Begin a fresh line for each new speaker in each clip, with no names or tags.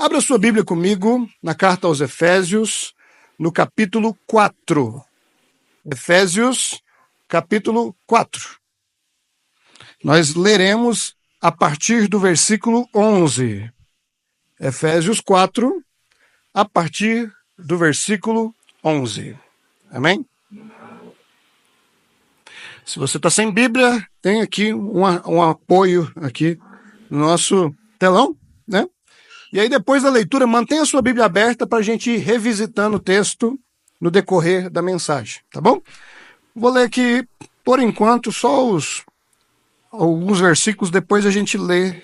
Abra sua Bíblia comigo na carta aos Efésios, no capítulo 4. Efésios, capítulo 4. Nós leremos a partir do versículo 11. Efésios 4, a partir do versículo 11. Amém? Se você está sem Bíblia, tem aqui um apoio aqui no nosso telão, né? E aí, depois da leitura, mantenha a sua Bíblia aberta para a gente ir revisitando o texto no decorrer da mensagem, tá bom? Vou ler aqui, por enquanto, só alguns versículos, depois a gente lê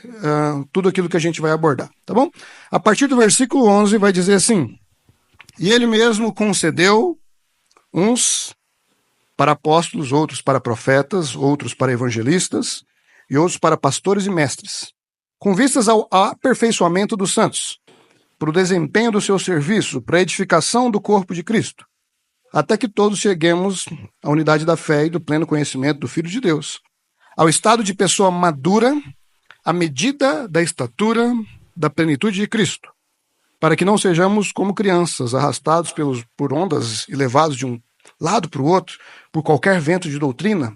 tudo aquilo que a gente vai abordar, tá bom? A partir do versículo 11 vai dizer assim: E ele mesmo concedeu uns para apóstolos, outros para profetas, outros para evangelistas e outros para pastores e mestres, com vistas ao aperfeiçoamento dos santos, para o desempenho do seu serviço, para a edificação do corpo de Cristo, até que todos cheguemos à unidade da fé e do pleno conhecimento do Filho de Deus, ao estado de pessoa madura, à medida da estatura da plenitude de Cristo, para que não sejamos como crianças, arrastados por ondas e levados de um lado para o outro, por qualquer vento de doutrina,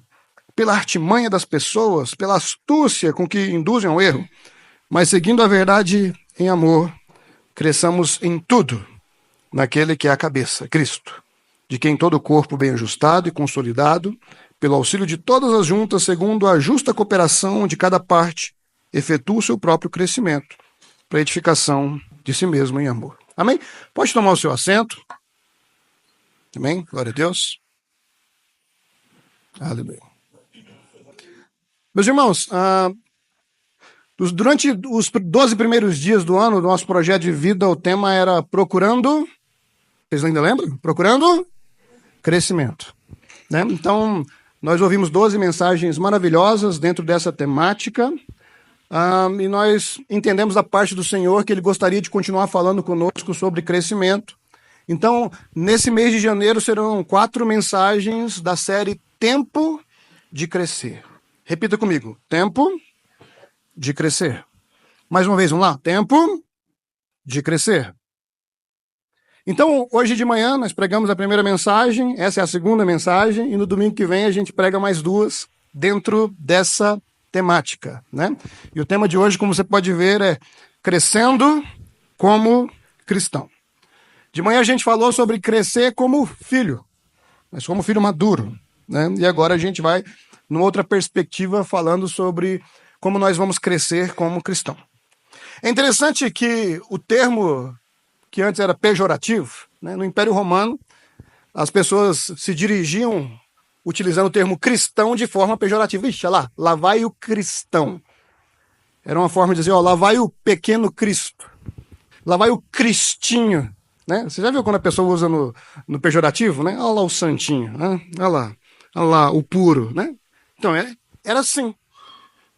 pela artimanha das pessoas, pela astúcia com que induzem ao erro, mas seguindo a verdade em amor, cresçamos em tudo naquele que é a cabeça, Cristo, de quem todo o corpo bem ajustado e consolidado, pelo auxílio de todas as juntas, segundo a justa cooperação de cada parte, efetua o seu próprio crescimento, para a edificação de si mesmo em amor. Amém? Pode tomar o seu assento. Amém? Glória a Deus. Aleluia. Meus irmãos, durante os 12 primeiros dias do ano do nosso projeto de vida, o tema era procurando, vocês ainda lembram? Procurando crescimento, né? Então, nós ouvimos 12 mensagens maravilhosas dentro dessa temática, e nós entendemos da parte do Senhor que Ele gostaria de continuar falando conosco sobre crescimento. Então, nesse mês de janeiro serão 4 mensagens da série Tempo de Crescer. Repita comigo: tempo de crescer. Mais uma vez, vamos lá. Tempo de crescer. Então, hoje de manhã nós pregamos a primeira mensagem, essa é a segunda mensagem, e no domingo que vem a gente prega mais 2 dentro dessa temática, né? E o tema de hoje, como você pode ver, é crescendo como cristão. De manhã a gente falou sobre crescer como filho, mas como filho maduro, né? E agora a gente vai numa outra perspectiva falando sobre como nós vamos crescer como cristão. É interessante que o termo que antes era pejorativo, né, no Império Romano, as pessoas se dirigiam utilizando o termo cristão de forma pejorativa. Ixi, olha lá vai o cristão. Era uma forma de dizer, lá vai o pequeno Cristo. Lá vai o cristinho. Né? Você já viu quando a pessoa usa no pejorativo? Né? Olha lá o santinho. Né? Olha lá o puro. Né? Então, era assim.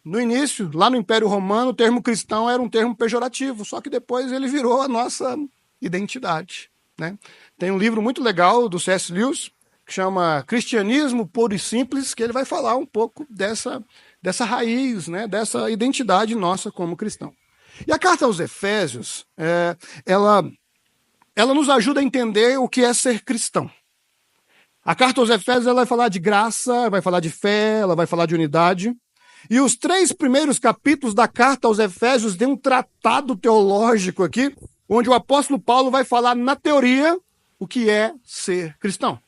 No início, lá no Império Romano, o termo cristão era um termo pejorativo, só que depois ele virou a nossa identidade, né? Tem um livro muito legal do C.S. Lewis, que chama Cristianismo Puro e Simples, que ele vai falar um pouco dessa raiz, né? Dessa identidade nossa como cristão. E a carta aos Efésios, ela nos ajuda a entender o que é ser cristão. A carta aos Efésios ela vai falar de graça, vai falar de fé, ela vai falar de unidade. E os 3 primeiros capítulos da carta aos Efésios tem um tratado teológico aqui, onde o apóstolo Paulo vai falar na teoria o que é ser cristão.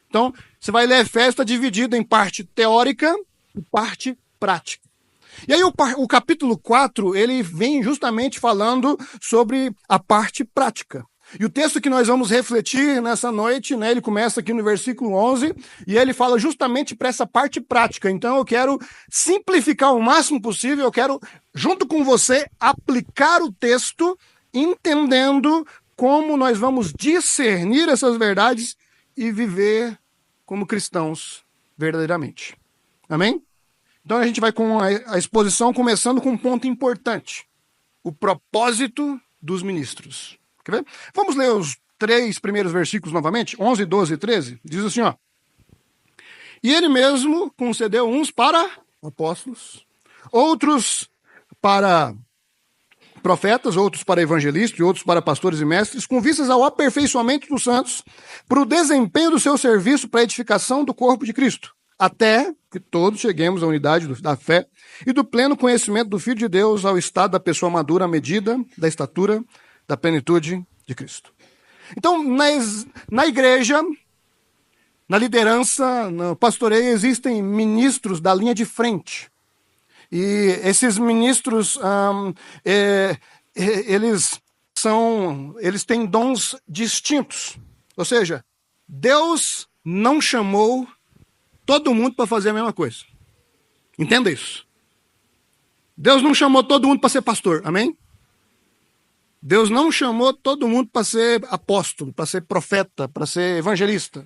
Então, você vai ler Efésios, está dividido em parte teórica e parte prática. E aí o capítulo 4, ele vem justamente falando sobre a parte prática. E o texto que nós vamos refletir nessa noite, né, ele começa aqui no versículo 11, e ele fala justamente para essa parte prática. Então eu quero simplificar o máximo possível, eu quero, junto com você, aplicar o texto, entendendo como nós vamos discernir essas verdades e viver como cristãos verdadeiramente. Amém? Então a gente vai com a exposição começando com um ponto importante: o propósito dos ministros. Quer ver? Vamos ler os 3 primeiros versículos novamente, 11, 12 e 13. Diz assim, ó: E ele mesmo concedeu uns para apóstolos, outros para profetas, outros para evangelistas e outros para pastores e mestres, com vistas ao aperfeiçoamento dos santos, para o desempenho do seu serviço para a edificação do corpo de Cristo, até que todos cheguemos à unidade da fé e do pleno conhecimento do Filho de Deus, ao estado da pessoa madura, à medida da estatura da plenitude de Cristo. Então, na igreja, na liderança, no pastoreio, existem ministros da linha de frente. E esses ministros, eles têm dons distintos. Ou seja, Deus não chamou todo mundo para fazer a mesma coisa. Entenda isso. Deus não chamou todo mundo para ser pastor, amém? Deus não chamou todo mundo para ser apóstolo, para ser profeta, para ser evangelista.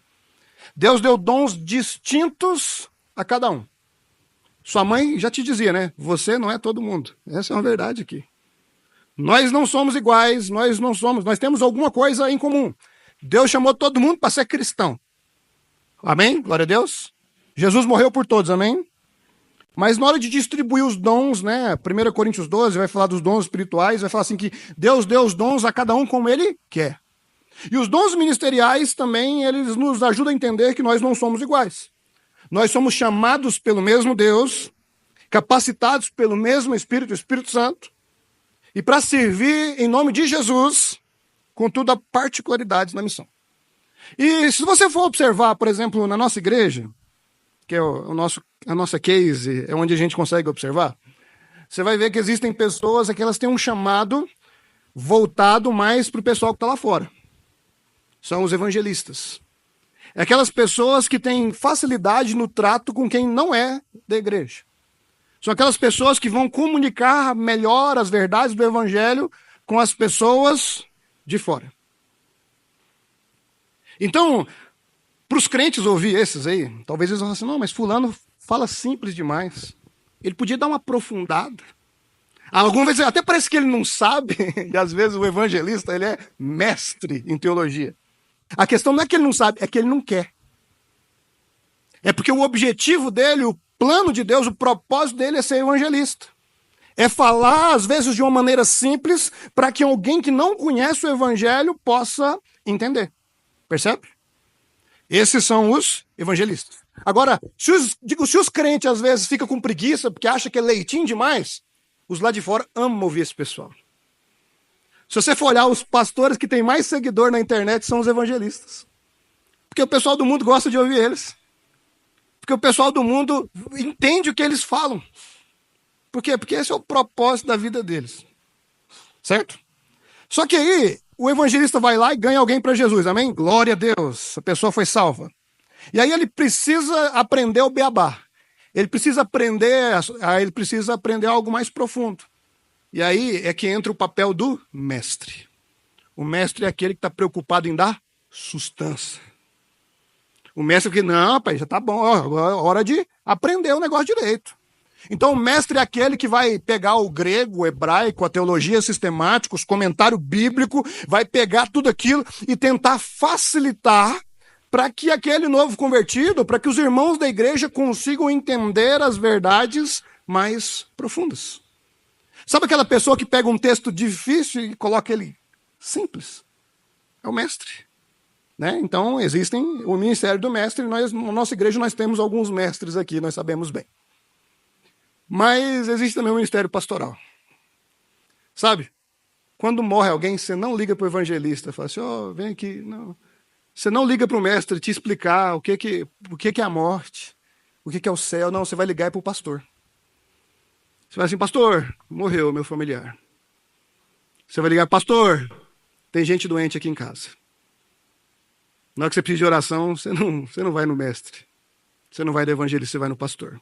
Deus deu dons distintos a cada um. Sua mãe já te dizia, né? Você não é todo mundo. Essa é uma verdade aqui. Nós não somos iguais, nós temos alguma coisa em comum. Deus chamou todo mundo para ser cristão. Amém? Glória a Deus. Jesus morreu por todos, amém? Mas na hora de distribuir os dons, né? 1 Coríntios 12 vai falar dos dons espirituais, vai falar assim que Deus deu os dons a cada um como Ele quer. E os dons ministeriais também, eles nos ajudam a entender que nós não somos iguais. Nós somos chamados pelo mesmo Deus, capacitados pelo mesmo Espírito, o Espírito Santo, e para servir em nome de Jesus, contudo, há particularidades na missão. E se você for observar, por exemplo, na nossa igreja, que é a nossa case, é onde a gente consegue observar, você vai ver que existem pessoas que elas têm um chamado voltado mais para o pessoal que está lá fora. São os evangelistas. É aquelas pessoas que têm facilidade no trato com quem não é da igreja. São aquelas pessoas que vão comunicar melhor as verdades do evangelho com as pessoas de fora. Então, para os crentes ouvir esses aí, talvez eles vão falar assim, não, mas fulano fala simples demais. Ele podia dar uma aprofundada. Algumas vezes até parece que ele não sabe, e às vezes o evangelista ele é mestre em teologia. A questão não é que ele não sabe, é que ele não quer. É porque o objetivo dele, o plano de Deus, o propósito dele é ser evangelista. É falar, às vezes, de uma maneira simples, para que alguém que não conhece o evangelho possa entender. Percebe? Esses são os evangelistas. Agora, se os crentes às vezes ficam com preguiça, porque acham que é leitinho demais, os lá de fora amam ouvir esse pessoal. Se você for olhar, os pastores que têm mais seguidor na internet são os evangelistas. Porque o pessoal do mundo gosta de ouvir eles. Porque o pessoal do mundo entende o que eles falam. Por quê? Porque esse é o propósito da vida deles. Certo? Só que aí, o evangelista vai lá e ganha alguém para Jesus, amém? Glória a Deus, a pessoa foi salva. E aí ele precisa aprender o beabá. Ele precisa aprender algo mais profundo. E aí é que entra o papel do mestre. O mestre é aquele que está preocupado em dar sustância. O mestre que, não, pai, já tá bom, agora é hora de aprender o negócio direito. Então o mestre é aquele que vai pegar o grego, o hebraico, a teologia sistemática, os comentários bíblicos, vai pegar tudo aquilo e tentar facilitar para que aquele novo convertido, para que os irmãos da igreja consigam entender as verdades mais profundas. Sabe aquela pessoa que pega um texto difícil e coloca ele simples? É o mestre. Né? Então, existem o ministério do mestre. Na nossa igreja nós temos alguns mestres aqui, nós sabemos bem. Mas existe também o ministério pastoral. Sabe? Quando morre alguém, você não liga para o evangelista. Fala assim, vem aqui. Não. Você não liga para o mestre te explicar o que é a morte, o que é o céu. Não, você vai ligar para o pastor. Você vai assim, pastor, morreu meu familiar. Você vai ligar, pastor, tem gente doente aqui em casa. Na hora que você precisa de oração, você não vai no mestre. Você não vai no evangelista, você vai no pastor.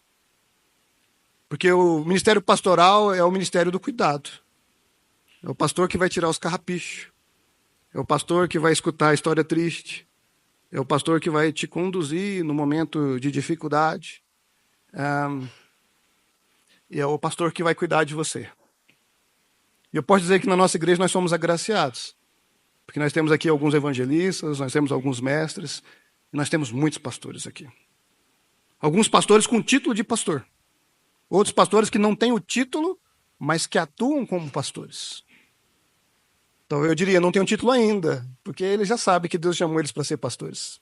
Porque o ministério pastoral é o ministério do cuidado. É o pastor que vai tirar os carrapichos. É o pastor que vai escutar a história triste. É o pastor que vai te conduzir no momento de dificuldade. E é o pastor que vai cuidar de você. E eu posso dizer que na nossa igreja nós somos agraciados. Porque nós temos aqui alguns evangelistas, nós temos alguns mestres, e nós temos muitos pastores aqui. Alguns pastores com título de pastor. Outros pastores que não têm o título, mas que atuam como pastores. Então eu diria, não tem um título ainda, porque ele já sabe que Deus chamou eles para ser pastores.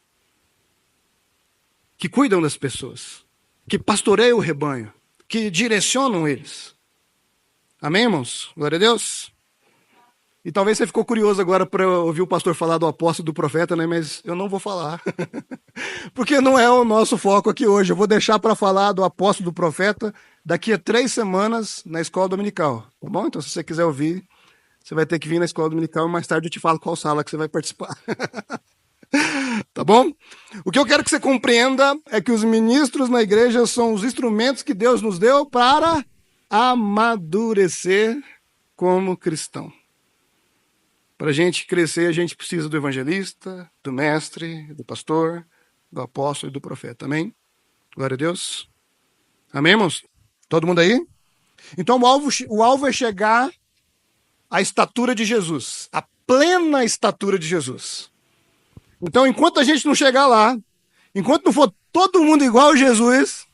Que cuidam das pessoas, que pastoreiam o rebanho, que direcionam eles. Amém, irmãos? Glória a Deus. E talvez você ficou curioso agora para ouvir o pastor falar do apóstolo e do profeta, né? Mas eu não vou falar. Porque não é o nosso foco aqui hoje. Eu vou deixar para falar do apóstolo e do profeta daqui a 3 semanas na escola dominical. Tá bom? Então, se você quiser ouvir, você vai ter que vir na escola dominical e mais tarde eu te falo qual sala que você vai participar. Tá bom? O que eu quero que você compreenda é que os ministros na igreja são os instrumentos que Deus nos deu para amadurecer como cristão. Para a gente crescer, a gente precisa do evangelista, do mestre, do pastor, do apóstolo e do profeta. Amém? Glória a Deus. Amém, irmãos? Todo mundo aí? Então o alvo é chegar à estatura de Jesus, à plena estatura de Jesus. Então, enquanto a gente não chegar lá, enquanto não for todo mundo igual a Jesus,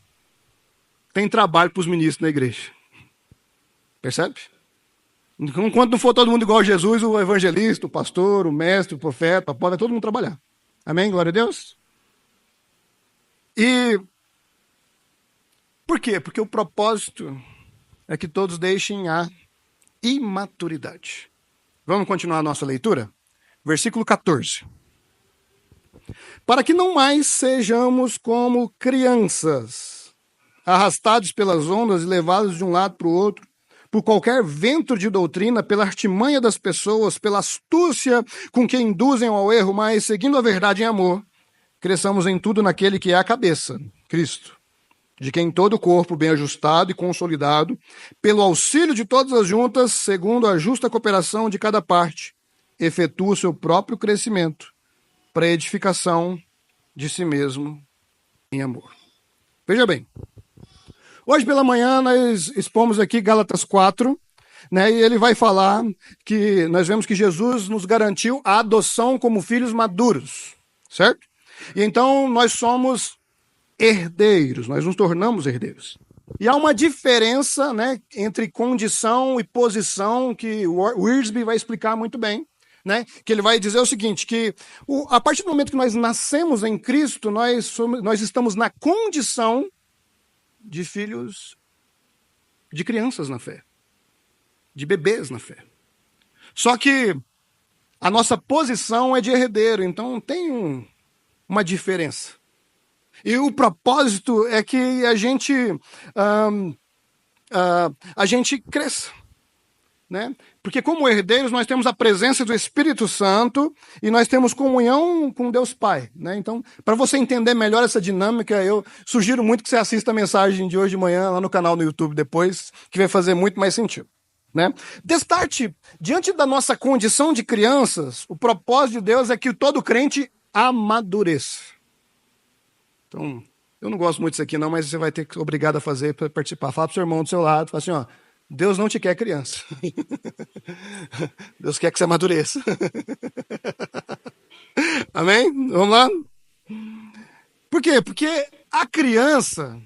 tem trabalho para os ministros na igreja. Percebe? Enquanto não for todo mundo igual a Jesus, o evangelista, o pastor, o mestre, o profeta, o apóstolo, vai todo mundo trabalhar. Amém? Glória a Deus. E por quê? Porque o propósito é que todos deixem a imaturidade. Vamos continuar a nossa leitura? Versículo 14. Para que não mais sejamos como crianças, arrastados pelas ondas e levados de um lado para o outro, por qualquer vento de doutrina, pela artimanha das pessoas, pela astúcia com que induzem ao erro, mas seguindo a verdade em amor, cresçamos em tudo naquele que é a cabeça, Cristo, de quem todo o corpo, bem ajustado e consolidado, pelo auxílio de todas as juntas, segundo a justa cooperação de cada parte, efetua o seu próprio crescimento para a edificação de si mesmo em amor. Veja bem, hoje pela manhã nós expomos aqui Gálatas 4, né, e ele vai falar que nós vemos que Jesus nos garantiu a adoção como filhos maduros, certo? E então nós somos herdeiros, nós nos tornamos herdeiros. E há uma diferença, né, entre condição e posição que o Wiersbe vai explicar muito bem. Né? Que ele vai dizer o seguinte, que a partir do momento que nós nascemos em Cristo, nós estamos na condição de filhos, de crianças na fé, de bebês na fé. Só que a nossa posição é de herdeiro, então tem uma diferença. E o propósito é que a gente cresça. Né? Porque como herdeiros nós temos a presença do Espírito Santo e nós temos comunhão com Deus Pai. Né? Então, para você entender melhor essa dinâmica, eu sugiro muito que você assista a mensagem de hoje de manhã lá no canal no YouTube depois, que vai fazer muito mais sentido. Né? Destarte, diante da nossa condição de crianças, o propósito de Deus é que todo crente amadureça. Então, eu não gosto muito disso aqui não, mas você vai ter que ser obrigado a fazer para participar. Fala para o seu irmão do seu lado, fala assim, ó, Deus não te quer criança. Deus quer que você amadureça. Amém? Vamos lá? Por quê? Porque a criança,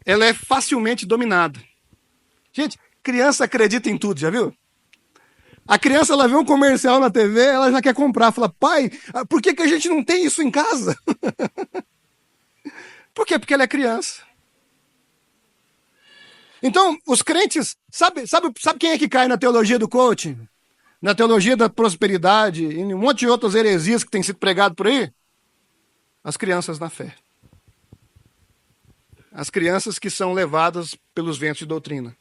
ela é facilmente dominada. Gente, criança acredita em tudo, já viu? A criança, ela vê um comercial na TV, ela já quer comprar. Fala, pai, por que a gente não tem isso em casa? Por quê? Porque ela é criança. Então, os crentes, sabe quem é que cai na teologia do coaching? Na teologia da prosperidade e em um monte de outras heresias que tem sido pregado por aí? As crianças na fé. As crianças que são levadas pelos ventos de doutrina.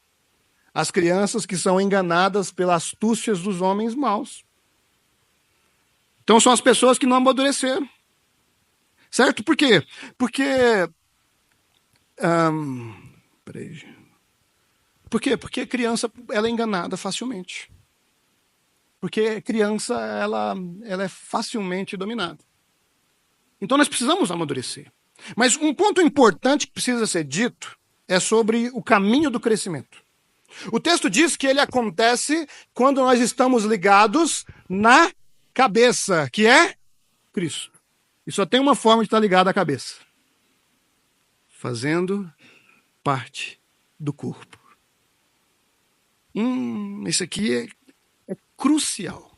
As crianças que são enganadas pelas astúcias dos homens maus. Então são as pessoas que não amadureceram. Certo? Por quê? Porque... Por quê? Porque a criança ela é enganada facilmente. Porque a criança ela é facilmente dominada. Então nós precisamos amadurecer. Mas um ponto importante que precisa ser dito é sobre o caminho do crescimento. O texto diz que ele acontece quando nós estamos ligados na cabeça, que é Cristo. E só tem uma forma de estar ligado à cabeça. Fazendo parte do corpo. Isso aqui é crucial.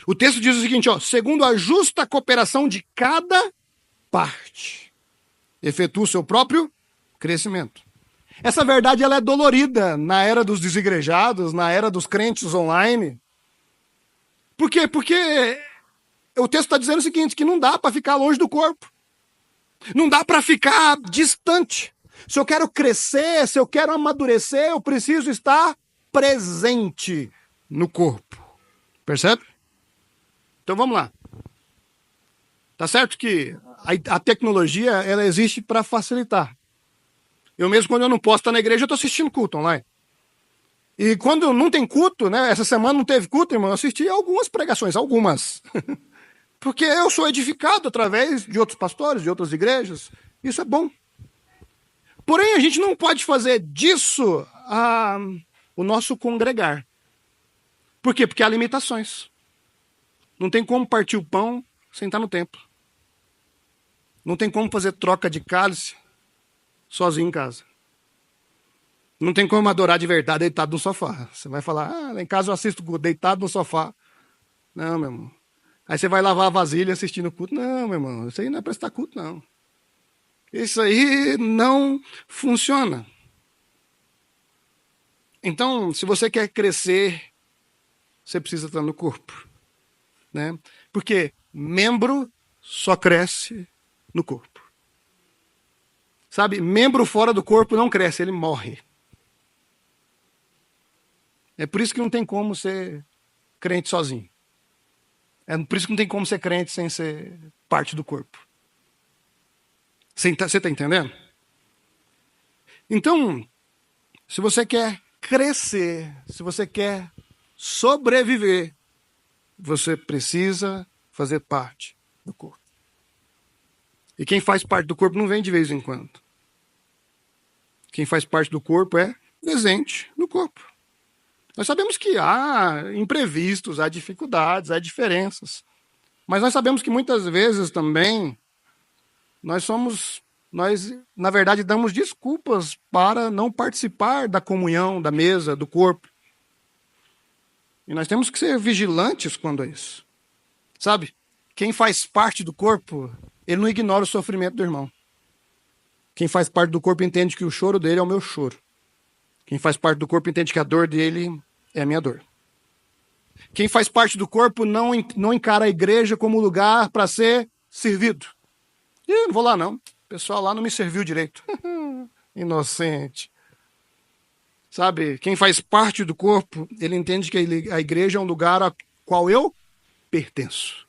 O texto diz o seguinte, ó, segundo a justa cooperação de cada parte, efetua o seu próprio crescimento. Essa verdade ela é dolorida na era dos desigrejados, na era dos crentes online. Por quê? Porque o texto está dizendo o seguinte, que não dá para ficar longe do corpo. Não dá para ficar distante. Se eu quero crescer, se eu quero amadurecer, eu preciso estar presente no corpo. Percebe? Então vamos lá. Tá certo que a tecnologia ela existe para facilitar. Eu mesmo, quando eu não posso estar na igreja, eu estou assistindo culto online. E quando não tem culto, né? Essa semana não teve culto, irmão, eu assisti algumas pregações, algumas. Porque eu sou edificado através de outros pastores, de outras igrejas. Isso é bom. Porém, a gente não pode fazer disso o nosso congregar. Por quê? Porque há limitações. Não tem como partir o pão sem estar no templo. Não tem como fazer troca de cálice sozinho em casa. Não tem como adorar de verdade deitado no sofá. Você vai falar, lá em casa eu assisto deitado no sofá. Não, meu irmão. Aí você vai lavar a vasilha assistindo o culto. Não, meu irmão, isso aí não é prestar culto, não. Isso aí não funciona. Então, se você quer crescer, você precisa estar no corpo. Né? Porque membro só cresce no corpo. Sabe, membro fora do corpo não cresce, ele morre. É por isso que não tem como ser crente sozinho. É por isso que não tem como ser crente sem ser parte do corpo. Você está entendendo? Então, se você quer crescer, se você quer sobreviver, você precisa fazer parte do corpo. E quem faz parte do corpo não vem de vez em quando. Quem faz parte do corpo é presente no corpo. Nós sabemos que há imprevistos, há dificuldades, há diferenças. Mas nós sabemos que muitas vezes também nós, na verdade, damos desculpas para não participar da comunhão, da mesa, do corpo. E nós temos que ser vigilantes quando é isso. Sabe? Quem faz parte do corpo, ele não ignora o sofrimento do irmão. Quem faz parte do corpo entende que o choro dele é o meu choro. Quem faz parte do corpo entende que a dor dele é a minha dor. Quem faz parte do corpo não encara a igreja como lugar para ser servido. E não vou lá não. O pessoal lá não me serviu direito. Inocente. Sabe, quem faz parte do corpo, ele entende que a igreja é um lugar a qual eu pertenço.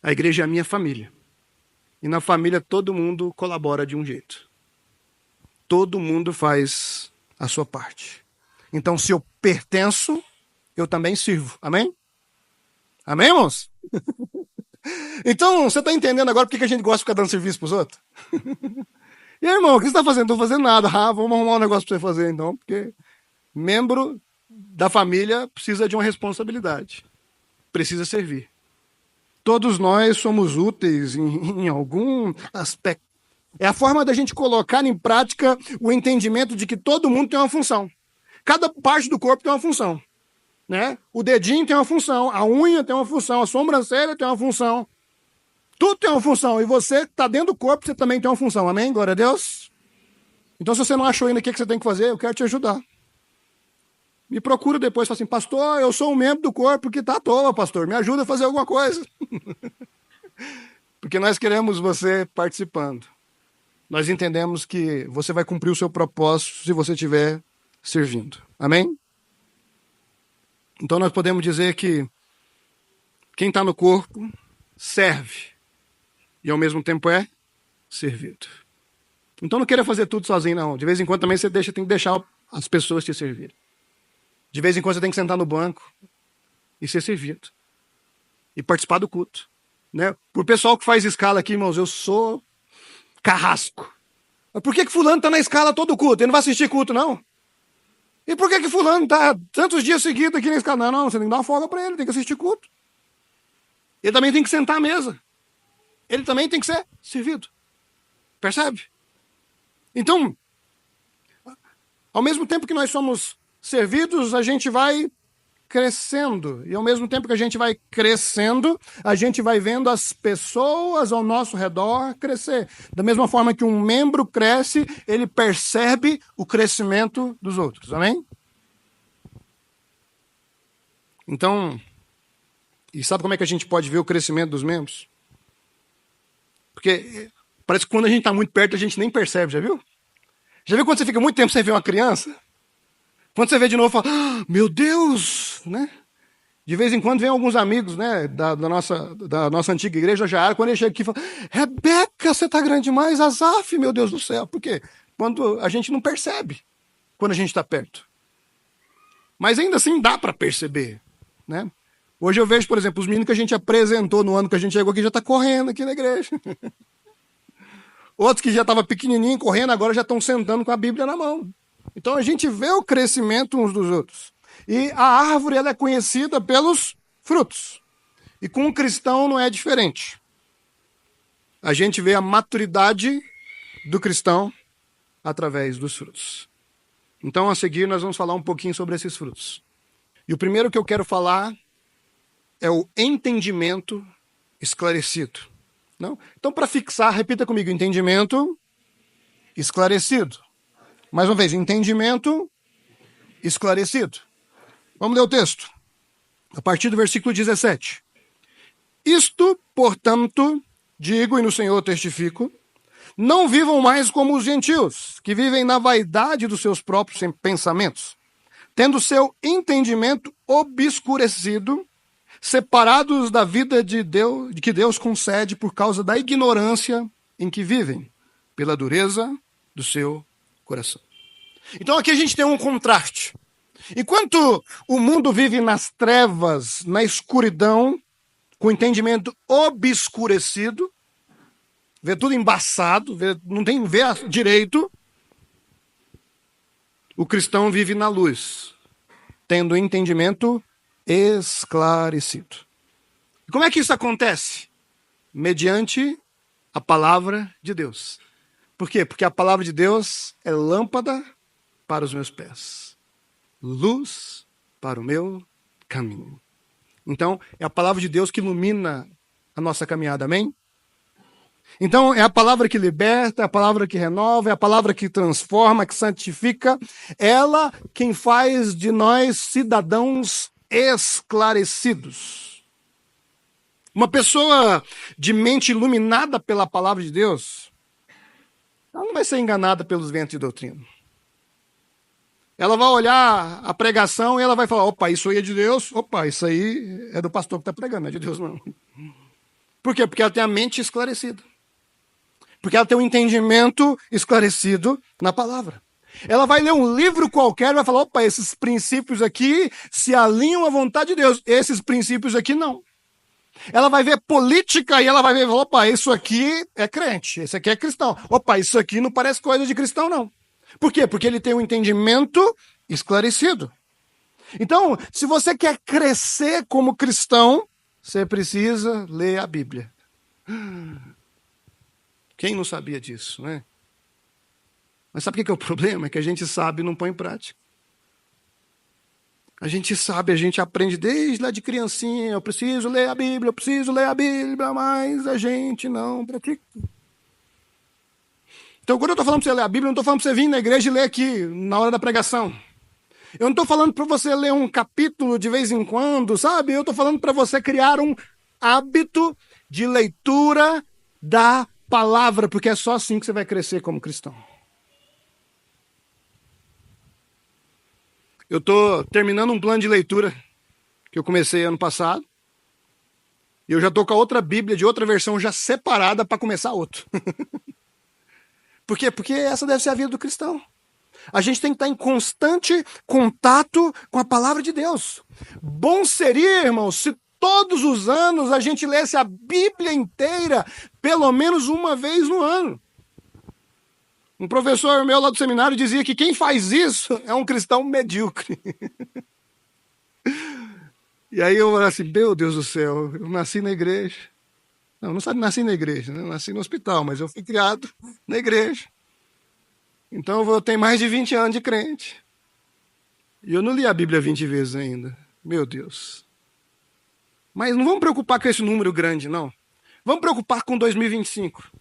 A igreja é a minha família. E na família todo mundo colabora de um jeito. Todo mundo faz a sua parte. Então, se eu pertenço, eu também sirvo. Amém? Amém, irmãos? Então, você está entendendo agora por que a gente gosta de ficar dando serviço para os outros? E aí, irmão, o que você está fazendo? Não estou fazendo nada. Vamos arrumar um negócio para você fazer, então. Porque membro da família precisa de uma responsabilidade. Precisa servir. Todos nós somos úteis em algum aspecto. É a forma da gente colocar em prática o entendimento de que todo mundo tem uma função. Cada parte do corpo tem uma função. Né? O dedinho tem uma função, a unha tem uma função, a sobrancelha tem uma função. Tudo tem uma função. E você está dentro do corpo, você também tem uma função. Amém? Glória a Deus. Então, se você não achou ainda o que você tem que fazer, eu quero te ajudar. Me procura depois, fala assim, pastor, eu sou um membro do corpo que está à toa, pastor. Me ajuda a fazer alguma coisa. Porque nós queremos você participando. Nós entendemos que você vai cumprir o seu propósito se você estiver servindo. Amém? Então nós podemos dizer que quem está no corpo serve e ao mesmo tempo é servido. Então não queira fazer tudo sozinho, não. De vez em quando também você tem que deixar as pessoas te servirem. De vez em quando você tem que sentar no banco e ser servido. E participar do culto. Né? Por pessoal que faz escala aqui, irmãos, eu sou carrasco. Mas por que fulano está na escala todo culto? Ele não vai assistir culto, não? E por que fulano está tantos dias seguidos aqui na escala? Não, você tem que dar uma folga para ele, tem que assistir culto. Ele também tem que sentar à mesa. Ele também tem que ser servido. Percebe? Então, ao mesmo tempo que nós somos servidos, a gente vai crescendo. E ao mesmo tempo que a gente vai crescendo, a gente vai vendo as pessoas ao nosso redor crescer. Da mesma forma que um membro cresce, ele percebe o crescimento dos outros. Amém? Então, e sabe como é que a gente pode ver o crescimento dos membros? Porque parece que quando a gente está muito perto, a gente nem percebe, já viu? Já viu quando você fica muito tempo sem ver uma criança? Quando você vê de novo, fala, ah, meu Deus, né? De vez em quando vem alguns amigos, né, da nossa antiga igreja, já era, quando ele chega aqui e fala, Rebeca, você está grande demais, Azaf, meu Deus do céu. Por quê? Quando a gente não percebe, quando a gente está perto. Mas ainda assim dá para perceber, né? Hoje eu vejo, por exemplo, os meninos que a gente apresentou no ano que a gente chegou aqui já está correndo aqui na igreja. Outros que já estavam pequenininhos correndo, agora já estão sentando com a Bíblia na mão. Então a gente vê o crescimento uns dos outros. E a árvore ela é conhecida pelos frutos. E com o cristão não é diferente. A gente vê a maturidade do cristão através dos frutos. Então, a seguir, nós vamos falar um pouquinho sobre esses frutos. E o primeiro que eu quero falar é o entendimento esclarecido. Não? Então, para fixar, repita comigo, entendimento esclarecido. Mais uma vez, entendimento esclarecido. Vamos ler o texto. A partir do versículo 17. Isto, portanto, digo e no Senhor testifico, não vivam mais como os gentios, que vivem na vaidade dos seus próprios pensamentos, tendo seu entendimento obscurecido, separados da vida de Deus, que Deus concede por causa da ignorância em que vivem, pela dureza do seu coração. Então aqui a gente tem um contraste. Enquanto o mundo vive nas trevas, na escuridão, com entendimento obscurecido, vê tudo embaçado, não vê direito, o cristão vive na luz, tendo entendimento esclarecido. E como é que isso acontece? Mediante a palavra de Deus. Por quê? Porque a palavra de Deus é lâmpada para os meus pés, luz para o meu caminho. Então, é a palavra de Deus que ilumina a nossa caminhada, amém? Então, é a palavra que liberta, é a palavra que renova, é a palavra que transforma, que santifica. Ela quem faz de nós cidadãos esclarecidos. Uma pessoa de mente iluminada pela palavra de Deus, ela não vai ser enganada pelos ventos de doutrina. Ela vai olhar a pregação e ela vai falar, opa, isso aí é de Deus, opa, isso aí é do pastor que está pregando, não é de Deus não. Por quê? Porque ela tem a mente esclarecida. Porque ela tem um entendimento esclarecido na palavra. Ela vai ler um livro qualquer e vai falar, opa, esses princípios aqui se alinham à vontade de Deus, esses princípios aqui não. Ela vai ver política e ela vai ver, opa, isso aqui é crente, esse aqui é cristão. Opa, isso aqui não parece coisa de cristão não. Por quê? Porque ele tem um entendimento esclarecido. Então, se você quer crescer como cristão, você precisa ler a Bíblia. Quem não sabia disso, né? Mas sabe o que é o problema? É que a gente sabe e não põe em prática. A gente sabe, a gente aprende desde lá de criancinha, eu preciso ler a Bíblia, mas a gente não pratica. Então, quando eu estou falando para você ler a Bíblia, eu não estou falando para você vir na igreja e ler aqui, na hora da pregação. Eu não estou falando para você ler um capítulo de vez em quando, sabe? Eu estou falando para você criar um hábito de leitura da palavra, porque é só assim que você vai crescer como cristão. Eu estou terminando um plano de leitura que eu comecei ano passado. E eu já estou com a outra Bíblia de outra versão já separada para começar outro. Por quê? Porque essa deve ser a vida do cristão. A gente tem que estar em constante contato com a palavra de Deus. Bom seria, irmãos, se todos os anos a gente lesse a Bíblia inteira, pelo menos uma vez no ano. Um professor meu lá do seminário dizia que quem faz isso é um cristão medíocre. E aí eu falei assim, meu Deus do céu, eu nasci na igreja. Não nasci na igreja, né? Eu nasci no hospital, mas eu fui criado na igreja. Então eu tenho mais de 20 anos de crente. E eu não li a Bíblia 20 vezes ainda. Meu Deus. Mas não vamos preocupar com esse número grande, não. Vamos preocupar com 2025.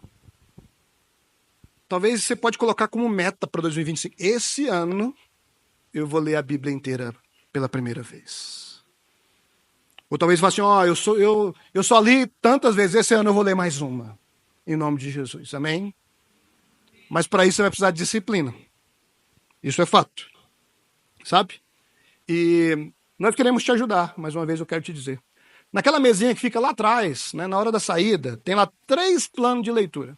Talvez você pode colocar como meta para 2025. Esse ano eu vou ler a Bíblia inteira pela primeira vez. Ou talvez você fale assim, eu só li tantas vezes, esse ano eu vou ler mais uma. Em nome de Jesus, amém? Mas para isso você vai precisar de disciplina. Isso é fato. Sabe? E nós queremos te ajudar, mais uma vez eu quero te dizer. Naquela mesinha que fica lá atrás, né, na hora da saída, tem lá 3 planos de leitura.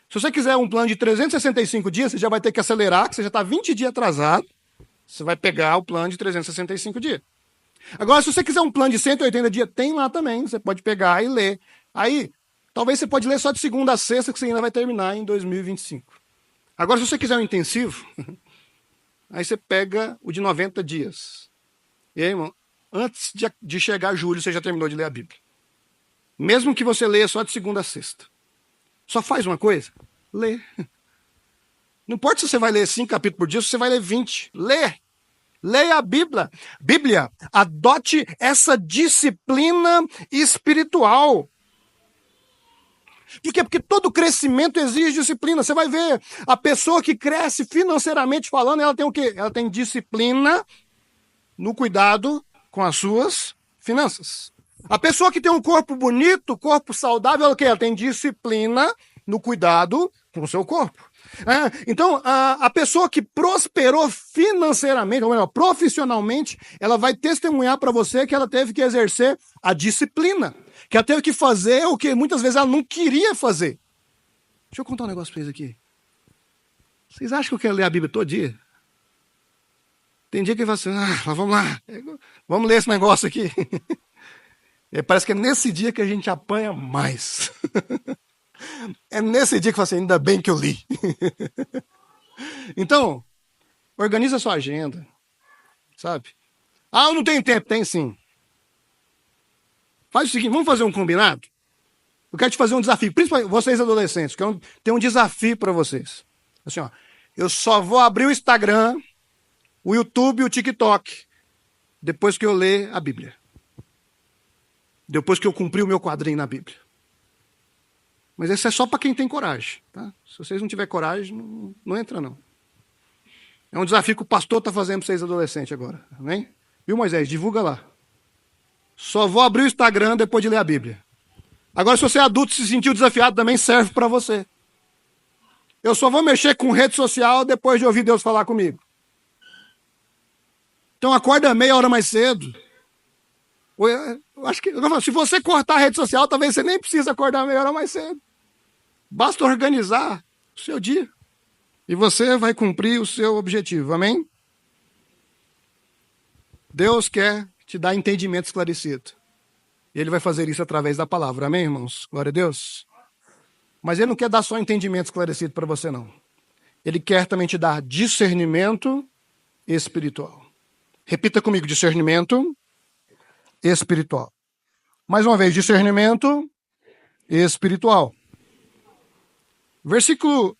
Se você quiser um plano de 365 dias, você já vai ter que acelerar, que você já está 20 dias atrasado. Você vai pegar o plano de 365 dias. Agora, se você quiser um plano de 180 dias, tem lá também. Você pode pegar e ler. Aí, talvez você pode ler só de segunda a sexta, que você ainda vai terminar em 2025. Agora, se você quiser um intensivo, aí você pega o de 90 dias. E aí, irmão, antes de chegar julho, você já terminou de ler a Bíblia. Mesmo que você leia só de segunda a sexta. Só faz uma coisa, lê. Não importa se você vai ler 5 capítulos por dia, se você vai ler 20. Lê. Leia a Bíblia. Bíblia, adote essa disciplina espiritual. Por quê? Porque todo crescimento exige disciplina. Você vai ver, a pessoa que cresce financeiramente falando, ela tem o quê? Ela tem disciplina no cuidado com as suas finanças. A pessoa que tem um corpo bonito, corpo saudável, ela, o quê? Ela tem disciplina no cuidado com o seu corpo. Então, a pessoa que prosperou financeiramente, ou melhor, profissionalmente, ela vai testemunhar para você que ela teve que exercer a disciplina, que ela teve que fazer o que muitas vezes ela não queria fazer. Deixa eu contar um negócio para vocês aqui. Vocês acham que eu quero ler a Bíblia todo dia? Tem dia que eu falo assim, vamos lá, vamos ler esse negócio aqui. Parece que é nesse dia que a gente apanha mais. É nesse dia que eu falo assim, ainda bem que eu li. Então, organiza a sua agenda, sabe? Eu não tenho tempo. Tem sim. Faz o seguinte, vamos fazer um combinado? Eu quero te fazer um desafio, principalmente vocês adolescentes, que eu tenho um desafio para vocês. Assim, eu só vou abrir o Instagram, o YouTube e o TikTok depois que eu ler a Bíblia. Depois que eu cumprir o meu quadrinho na Bíblia. Mas isso é só para quem tem coragem. Tá? Se vocês não tiverem coragem, não entra não. É um desafio que o pastor está fazendo para vocês adolescentes agora. Amém? Viu, Moisés? Divulga lá. Só vou abrir o Instagram depois de ler a Bíblia. Agora, se você é adulto e se sentiu desafiado, também serve para você. Eu só vou mexer com rede social depois de ouvir Deus falar comigo. Então acorda meia hora mais cedo. Eu acho que, se você cortar a rede social, talvez você nem precise acordar meia hora mais cedo. Basta organizar o seu dia. E você vai cumprir o seu objetivo. Amém? Deus quer te dar entendimento esclarecido. E Ele vai fazer isso através da palavra. Amém, irmãos? Glória a Deus. Mas Ele não quer dar só entendimento esclarecido para você, não. Ele quer também te dar discernimento espiritual. Repita comigo, discernimento espiritual. Mais uma vez, discernimento espiritual. Versículo,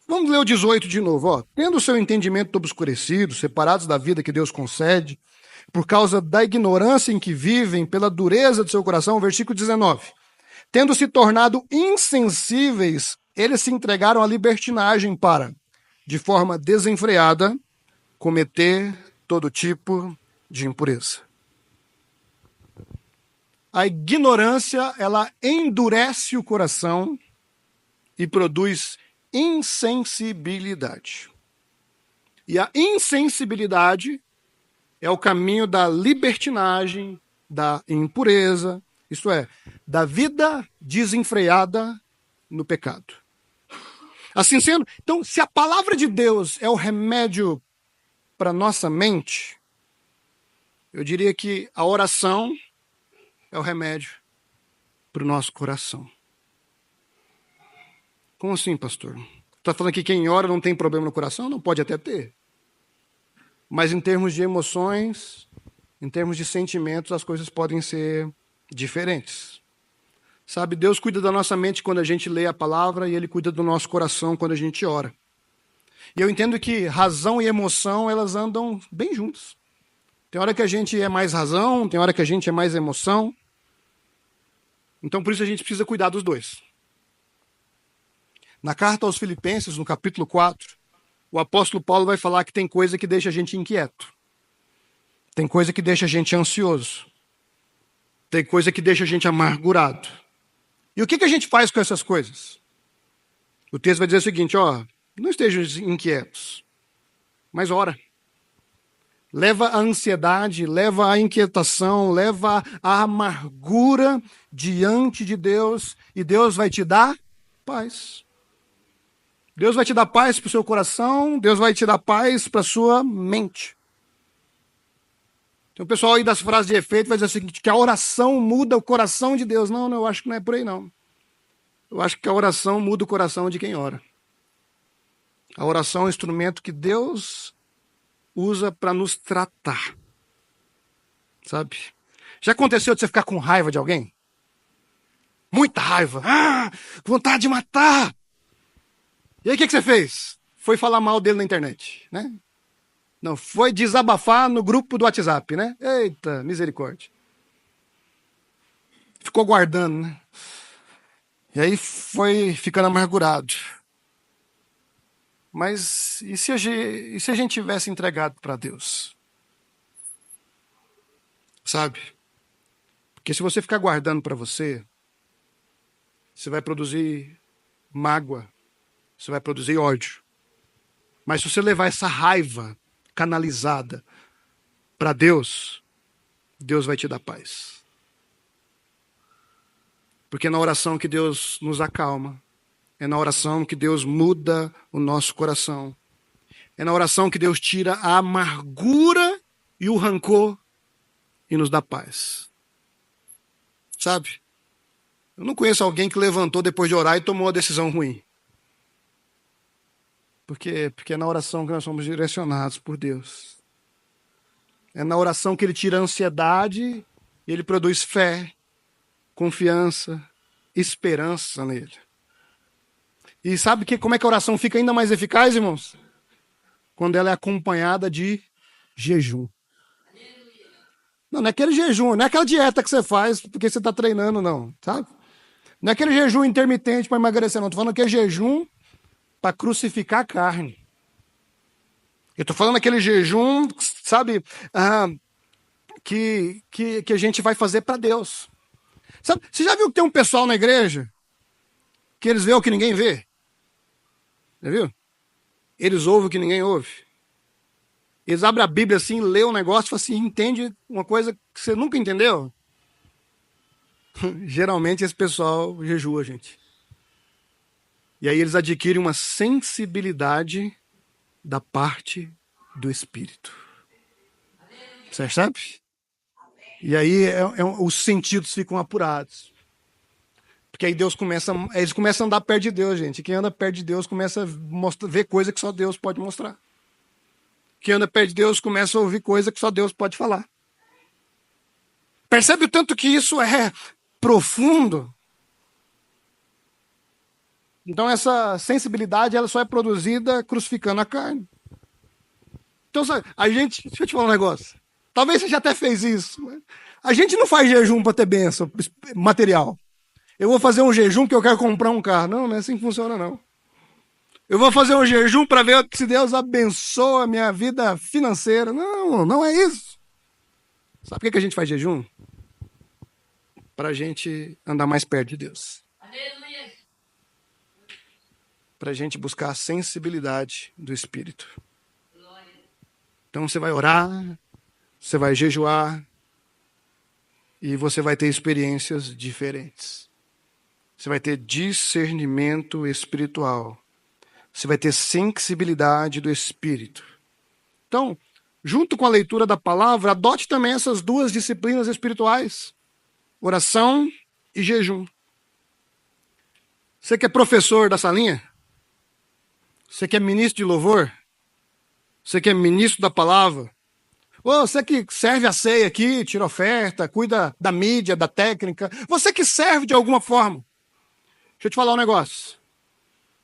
vamos ler o 18 de novo. Tendo o seu entendimento obscurecido, separados da vida que Deus concede, por causa da ignorância em que vivem, pela dureza do seu coração, versículo 19. Tendo se tornado insensíveis, eles se entregaram à libertinagem para, de forma desenfreada, cometer todo tipo de impureza. A ignorância, ela endurece o coração e produz insensibilidade. E a insensibilidade é o caminho da libertinagem, da impureza, isto é, da vida desenfreada no pecado. Assim sendo, então, se a palavra de Deus é o remédio para nossa mente, eu diria que a oração é o remédio para o nosso coração. Como assim, pastor? Está falando que quem ora não tem problema no coração? Não, pode até ter. Mas em termos de emoções, em termos de sentimentos, as coisas podem ser diferentes. Sabe, Deus cuida da nossa mente quando a gente lê a palavra e Ele cuida do nosso coração quando a gente ora. E eu entendo que razão e emoção, elas andam bem juntas. Tem hora que a gente é mais razão, tem hora que a gente é mais emoção. Então, por isso a gente precisa cuidar dos dois. Na carta aos Filipenses, no capítulo 4, o apóstolo Paulo vai falar que tem coisa que deixa a gente inquieto. Tem coisa que deixa a gente ansioso. Tem coisa que deixa a gente amargurado. E o que a gente faz com essas coisas? O texto vai dizer o seguinte, não estejam inquietos, mas ora. Leva a ansiedade, leva a inquietação, leva a amargura diante de Deus e Deus vai te dar paz. Deus vai te dar paz para o seu coração, Deus vai te dar paz para a sua mente. Tem o pessoal aí das frases de efeito vai dizer o seguinte, que a oração muda o coração de Deus. Não, eu acho que não é por aí não. Eu acho que a oração muda o coração de quem ora. A oração é um instrumento que Deus usa para nos tratar. Sabe? Já aconteceu de você ficar com raiva de alguém? Muita raiva. Vontade de matar. E aí o que você fez? Foi falar mal dele na internet, né? Não, foi desabafar no grupo do WhatsApp, né? Eita, misericórdia. Ficou guardando, né? E aí foi ficando amargurado. Mas e se a gente tivesse entregado para Deus? Sabe? Porque se você ficar guardando para você, você vai produzir mágoa, você vai produzir ódio. Mas se você levar essa raiva canalizada para Deus, Deus vai te dar paz. Porque é na oração que Deus nos acalma. É na oração que Deus muda o nosso coração. É na oração que Deus tira a amargura e o rancor e nos dá paz. Sabe? Eu não conheço alguém que levantou depois de orar e tomou uma decisão ruim. Porque é na oração que nós somos direcionados por Deus. É na oração que Ele tira a ansiedade e Ele produz fé, confiança, esperança nele. E sabe como é que a oração fica ainda mais eficaz, irmãos? Quando ela é acompanhada de jejum. Não é aquele jejum, não é aquela dieta que você faz porque você está treinando, não, sabe? Não é aquele jejum intermitente para emagrecer, não. Estou falando que é jejum para crucificar a carne. Eu estou falando aquele jejum, sabe, que a gente vai fazer para Deus. Sabe, você já viu que tem um pessoal na igreja que eles veem o que ninguém vê? Já viu? Eles ouvem o que ninguém ouve. Eles abrem a Bíblia assim, lê o negócio e falam assim, entende uma coisa que você nunca entendeu? Geralmente esse pessoal jejua, gente. E aí eles adquirem uma sensibilidade da parte do Espírito. Você percebe? E aí os sentidos ficam apurados. Porque aí eles começam a andar perto de Deus, gente. Quem anda perto de Deus começa a ver coisa que só Deus pode mostrar. Quem anda perto de Deus começa a ouvir coisa que só Deus pode falar. Percebe o tanto que isso é profundo? Então essa sensibilidade ela só é produzida crucificando a carne. Então a gente, deixa eu te falar um negócio. Talvez você já até fez isso. A gente não faz jejum para ter bênção material. Eu vou fazer um jejum porque eu quero comprar um carro. Não é assim que funciona, não. Eu vou fazer um jejum para ver se Deus abençoa a minha vida financeira. Não é isso. Sabe por que a gente faz jejum? Para a gente andar mais perto de Deus. Aleluia. Para a gente buscar a sensibilidade do Espírito. Então você vai orar, você vai jejuar e você vai ter experiências diferentes. Você vai ter discernimento espiritual. Você vai ter sensibilidade do Espírito. Então, junto com a leitura da palavra, adote também essas duas disciplinas espirituais. Oração e jejum. Você que é professor da salinha? Você que é ministro de louvor? Você que é ministro da palavra? Ou você que serve a ceia aqui, tira oferta, cuida da mídia, da técnica? Você que serve de alguma forma? Deixa eu te falar um negócio.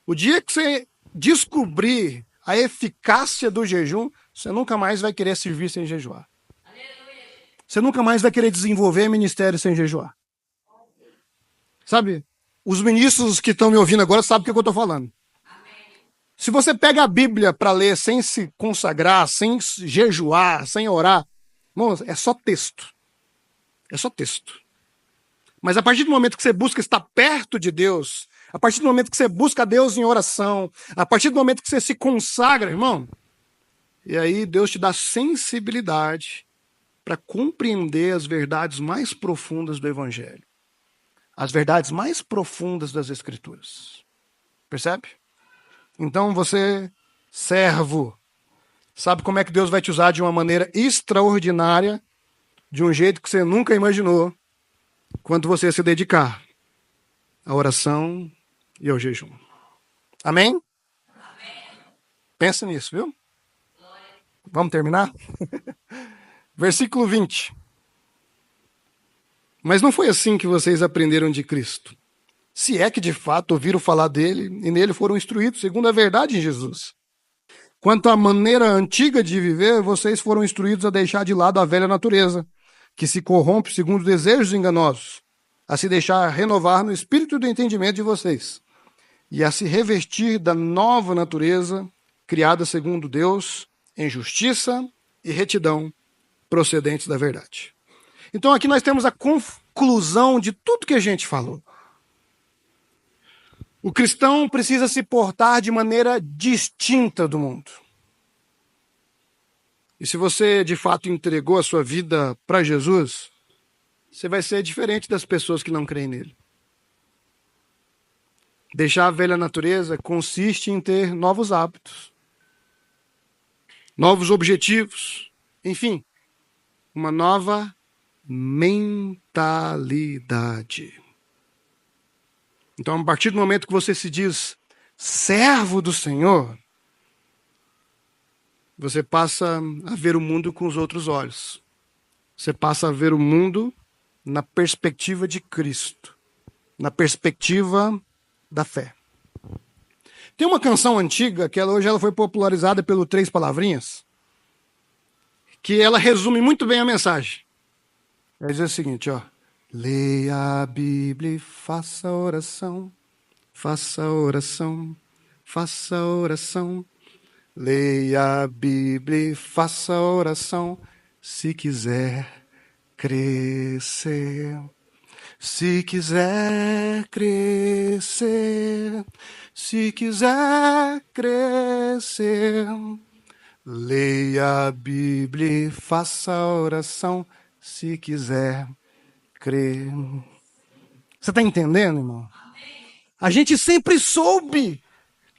O dia que você descobrir a eficácia do jejum, você nunca mais vai querer servir sem jejuar. Você nunca mais vai querer desenvolver ministério sem jejuar. Sabe? Os ministros que estão me ouvindo agora sabem o que eu estou falando. Se você pega a Bíblia para ler sem se consagrar, sem jejuar, sem orar, irmãos, é só texto. É só texto. Mas a partir do momento que você busca estar perto de Deus, a partir do momento que você busca Deus em oração, a partir do momento que você se consagra, irmão, e aí Deus te dá sensibilidade para compreender as verdades mais profundas do Evangelho. As verdades mais profundas das Escrituras. Percebe? Então você, servo, sabe como é que Deus vai te usar de uma maneira extraordinária, de um jeito que você nunca imaginou, quando você se dedicar à oração e ao jejum. Amém? Pensa nisso, viu? Vamos terminar? Versículo 20. Mas não foi assim que vocês aprenderam de Cristo. Se é que de fato ouviram falar dele e nele foram instruídos, segundo a verdade em Jesus. Quanto à maneira antiga de viver, vocês foram instruídos a deixar de lado a velha natureza, que se corrompe segundo desejos enganosos, a se deixar renovar no espírito do entendimento de vocês, e a se revestir da nova natureza, criada segundo Deus, em justiça e retidão, procedentes da verdade. Então aqui nós temos a conclusão de tudo que a gente falou. O cristão precisa se portar de maneira distinta do mundo. E se você de fato entregou a sua vida para Jesus, você vai ser diferente das pessoas que não creem nele. Deixar a velha natureza consiste em ter novos hábitos, novos objetivos, enfim, uma nova mentalidade. Então, a partir do momento que você se diz servo do Senhor, você passa a ver o mundo com os outros olhos. Você passa a ver o mundo na perspectiva de Cristo, na perspectiva da fé. Tem uma canção antiga, que hoje ela foi popularizada pelo Três Palavrinhas, que ela resume muito bem a mensagem. Ela diz o seguinte, ó. Leia a Bíblia e faça oração, faça oração, faça oração. Leia a Bíblia e faça oração, se quiser crescer. Se quiser crescer, se quiser crescer. Leia a Bíblia e faça oração, se quiser crer. Você está entendendo, irmão? A gente sempre soube.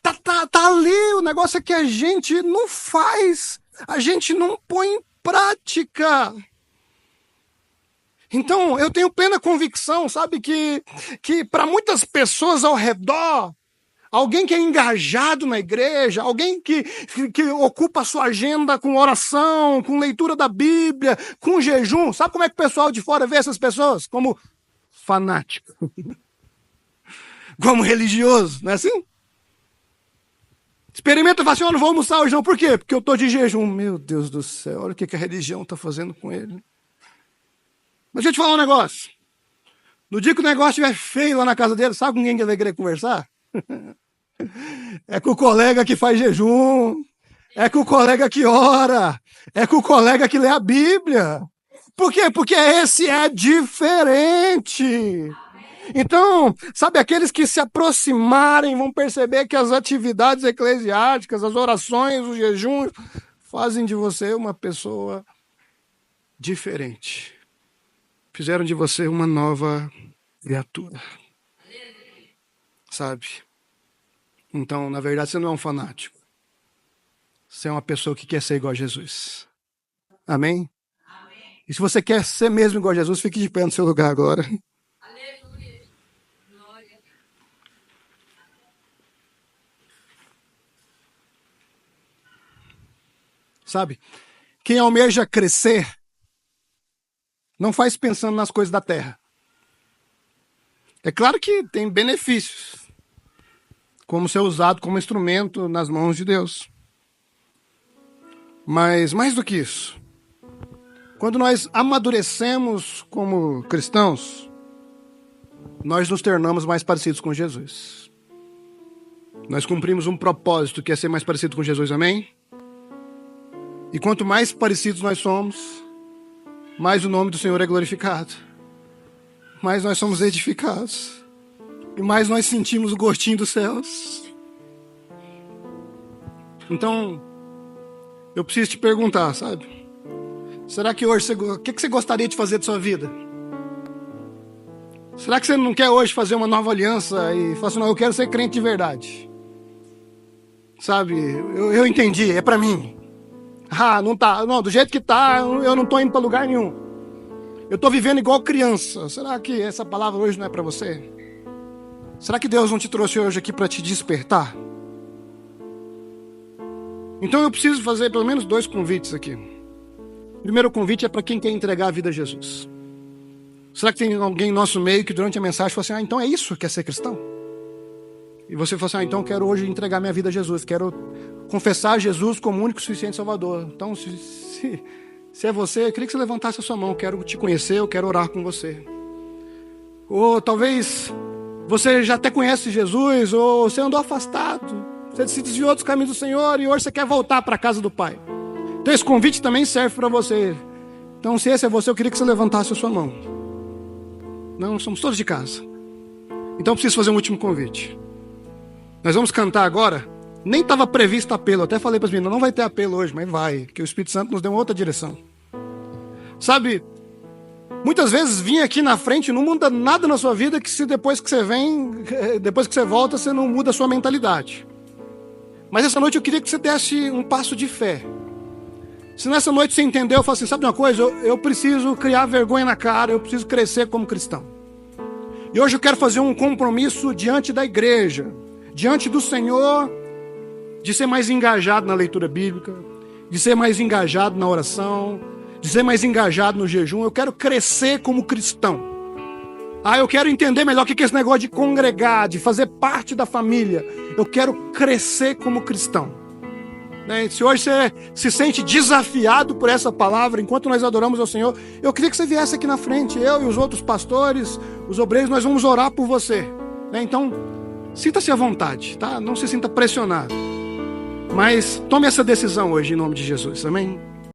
Tá ali, o negócio é que a gente não faz. A gente não põe em prática. Então, eu tenho plena convicção, sabe, que para muitas pessoas ao redor, alguém que é engajado na igreja, alguém que ocupa a sua agenda com oração, com leitura da Bíblia, com jejum, sabe como é que o pessoal de fora vê essas pessoas? Como fanático. Como religioso, não é assim? Experimenta e fala assim, eu não vou almoçar hoje não. Por quê? Porque eu estou de jejum. Meu Deus do céu, olha o que a religião está fazendo com ele. Mas deixa eu te falar um negócio. No dia que o negócio estiver feio lá na casa dele, sabe com quem que ele vai querer conversar? É com o colega que faz jejum, é com o colega que ora, é com o colega que lê a Bíblia. Por quê? Porque esse é diferente. Então, sabe, aqueles que se aproximarem vão perceber que as atividades eclesiásticas, as orações, os jejuns, fazem de você uma pessoa diferente. Fizeram de você uma nova criatura. Sabe? Então, na verdade, você não é um fanático. Você é uma pessoa que quer ser igual a Jesus. Amém? Amém. E se você quer ser mesmo igual a Jesus, fique de pé no seu lugar agora. Aleluia. Glória. Sabe? Quem almeja crescer, não faz pensando nas coisas da terra. É claro que tem benefícios, como ser usado como instrumento nas mãos de Deus. Mas mais do que isso, Quando nós amadurecemos como cristãos, nós nos tornamos mais parecidos com Jesus. Nós cumprimos um propósito que é ser mais parecido com Jesus, amém? E quanto mais parecidos nós somos, mais o nome do Senhor é glorificado. Mais nós somos edificados. E mais nós sentimos o gostinho dos céus. Então, eu preciso te perguntar, sabe? Será que hoje o que você gostaria de fazer da sua vida? Será que você não quer hoje fazer uma nova aliança e falar assim, não, eu quero ser crente de verdade? Sabe, eu entendi, é pra mim. Não tá, não, do jeito que tá, eu não tô indo pra lugar nenhum. Eu tô vivendo igual criança. Será que essa palavra hoje não é pra você? Será que Deus não te trouxe hoje aqui para te despertar? Então eu preciso fazer pelo menos 2 convites aqui. O primeiro convite é para quem quer entregar a vida a Jesus. Será que tem alguém em nosso meio que durante a mensagem fala assim, então é isso que é ser cristão? E você fala assim, então eu quero hoje entregar minha vida a Jesus, quero confessar Jesus como único e suficiente Salvador. Então se é você, eu queria que você levantasse a sua mão, eu quero te conhecer, eu quero orar com você. Ou talvez você já até conhece Jesus, ou você andou afastado, você se desviou dos caminhos do Senhor e hoje você quer voltar para a casa do Pai. Então esse convite também serve para você. Então se esse é você, eu queria que você levantasse a sua mão. Não, somos todos de casa. Então eu preciso fazer um último convite. Nós vamos cantar agora. Nem estava previsto apelo, eu até falei para as meninas, não vai ter apelo hoje, mas vai, porque o Espírito Santo nos deu uma outra direção. Sabe, muitas vezes vir aqui na frente não muda nada na sua vida que se depois que você vem, depois que você volta, você não muda a sua mentalidade. Mas essa noite eu queria que você desse um passo de fé. Se nessa noite você entendeu, eu falo assim, sabe de uma coisa? Eu preciso criar vergonha na cara, eu preciso crescer como cristão. E hoje eu quero fazer um compromisso diante da igreja, diante do Senhor, de ser mais engajado na leitura bíblica, de ser mais engajado na oração, de ser mais engajado no jejum. Eu quero crescer como cristão. Eu quero entender melhor o que é esse negócio de congregar, de fazer parte da família. Eu quero crescer como cristão. Se hoje você se sente desafiado por essa palavra, enquanto nós adoramos ao Senhor, eu queria que você viesse aqui na frente, eu e os outros pastores, os obreiros, nós vamos orar por você. Então, sinta-se à vontade, tá? Não se sinta pressionado. Mas tome essa decisão hoje em nome de Jesus, amém?